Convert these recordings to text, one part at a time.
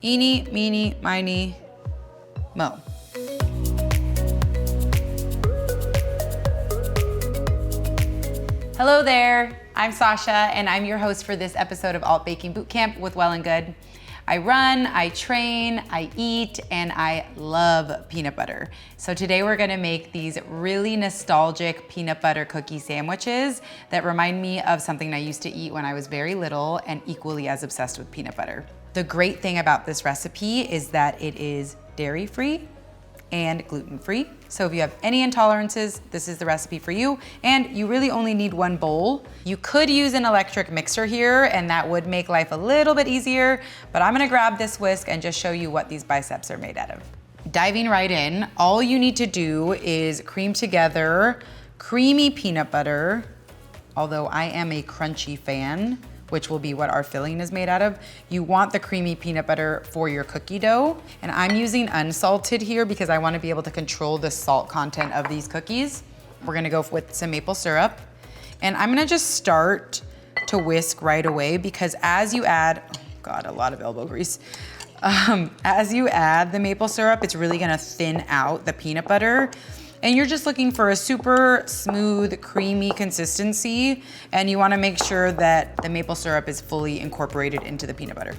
Eeny, meeny, miny, mo. Hello there, I'm Sasha and I'm your host for this episode of Alt Baking Bootcamp with Well+Good. I run, I train, I eat, and I love peanut butter. So today we're gonna make these really nostalgic peanut butter cookie sandwiches that remind me of something I used to eat when I was very little and equally as obsessed with peanut butter. The great thing about this recipe is that it is dairy-free and gluten-free. So if you have any intolerances, this is the recipe for you. And you really only need one bowl. You could use an electric mixer here and that would make life a little bit easier, but I'm gonna grab this whisk and just show you what these biceps are made out of. Diving right in, all you need to do is cream together creamy peanut butter, although I am a crunchy fan, which will be what our filling is made out of. You want the creamy peanut butter for your cookie dough. And I'm using unsalted here because I wanna be able to control the salt content of these cookies. We're gonna go with some maple syrup. And I'm gonna just start to whisk right away because as you add, oh God, a lot of elbow grease. As you add the maple syrup, it's really gonna thin out the peanut butter. And you're just looking for a super smooth, creamy consistency, and you wanna make sure that the maple syrup is fully incorporated into the peanut butter.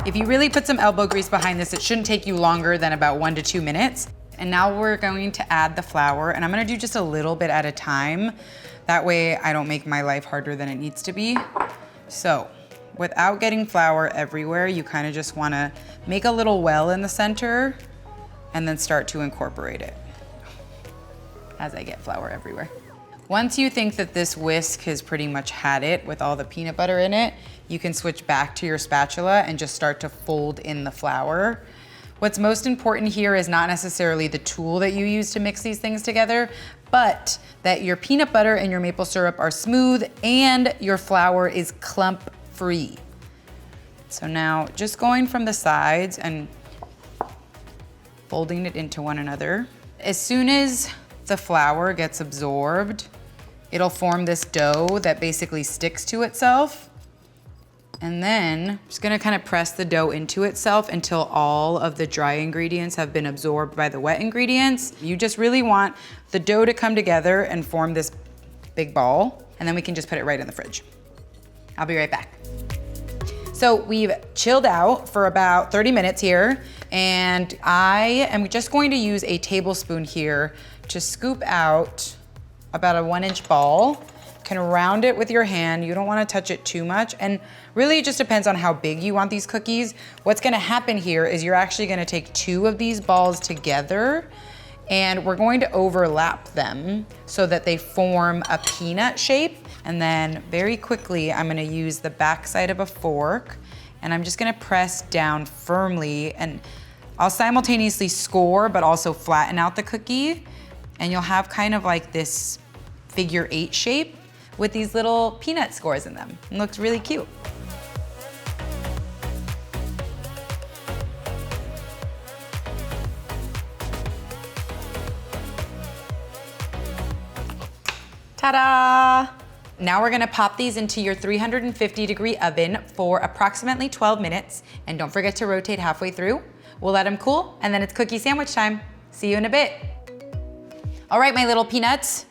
If you really put some elbow grease behind this, it shouldn't take you longer than about 1 to 2 minutes. And now we're going to add the flour, and I'm gonna do just a little bit at a time. That way I don't make my life harder than it needs to be. So, without getting flour everywhere, you kind of just wanna make a little well in the center and then start to incorporate it as I get flour everywhere. Once you think that this whisk has pretty much had it with all the peanut butter in it, you can switch back to your spatula and just start to fold in the flour. What's most important here is not necessarily the tool that you use to mix these things together, but that your peanut butter and your maple syrup are smooth and your flour is clump free. So now just going from the sides and folding it into one another. As soon as the flour gets absorbed, it'll form this dough that basically sticks to itself. And then I'm just gonna kind of press the dough into itself until all of the dry ingredients have been absorbed by the wet ingredients. You just really want the dough to come together and form this big ball, and then we can just put it right in the fridge. I'll be right back. So we've chilled out for about 30 minutes here, and I am just going to use a tablespoon here to scoop out about a 1-inch ball. You can round it with your hand. You don't wanna touch it too much, and really it just depends on how big you want these cookies. What's gonna happen here is you're actually gonna take 2 of these balls together and we're going to overlap them so that they form a peanut shape. And then very quickly, I'm gonna use the backside of a fork and I'm just gonna press down firmly, and I'll simultaneously score but also flatten out the cookie. And you'll have kind of like this figure 8 shape with these little peanut scores in them. It looks really cute. Ta-da! Now we're gonna pop these into your 350-degree oven for approximately 12 minutes. And don't forget to rotate halfway through. We'll let them cool, and then it's cookie sandwich time. See you in a bit. All right, my little peanuts.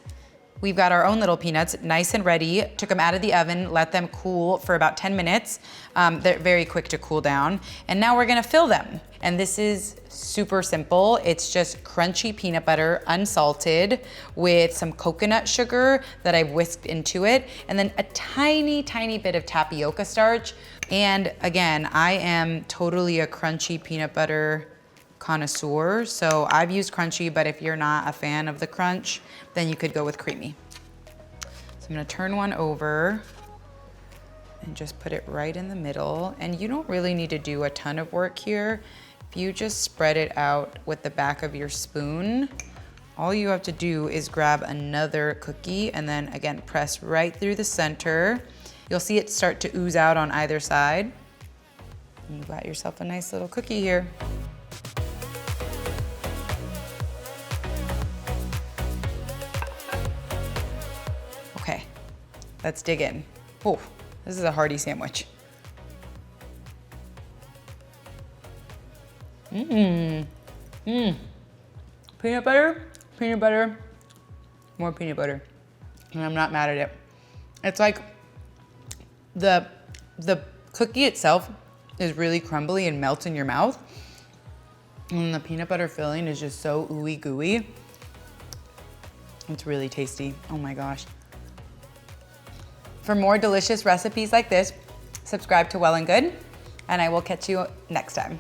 We've got our own little peanuts, nice and ready. Took them out of the oven, let them cool for about 10 minutes. They're very quick to cool down. And now we're gonna fill them. And this is super simple. It's just crunchy peanut butter, unsalted, with some coconut sugar that I've whisked into it, and then a tiny, tiny bit of tapioca starch. And again, I am totally a crunchy peanut butter connoisseur, so I've used crunchy, but if you're not a fan of the crunch, then you could go with creamy. So I'm gonna turn one over and just put it right in the middle. And you don't really need to do a ton of work here. If you just spread it out with the back of your spoon, all you have to do is grab another cookie and then again, press right through the center. You'll see it start to ooze out on either side. And you got yourself a nice little cookie here. Okay, let's dig in. Oh, this is a hearty sandwich. Peanut butter, more peanut butter. And I'm not mad at it. It's like the cookie itself is really crumbly and melts in your mouth. And the peanut butter filling is just so ooey gooey. It's really tasty. Oh my gosh. For more delicious recipes like this, subscribe to Well+Good, and I will catch you next time.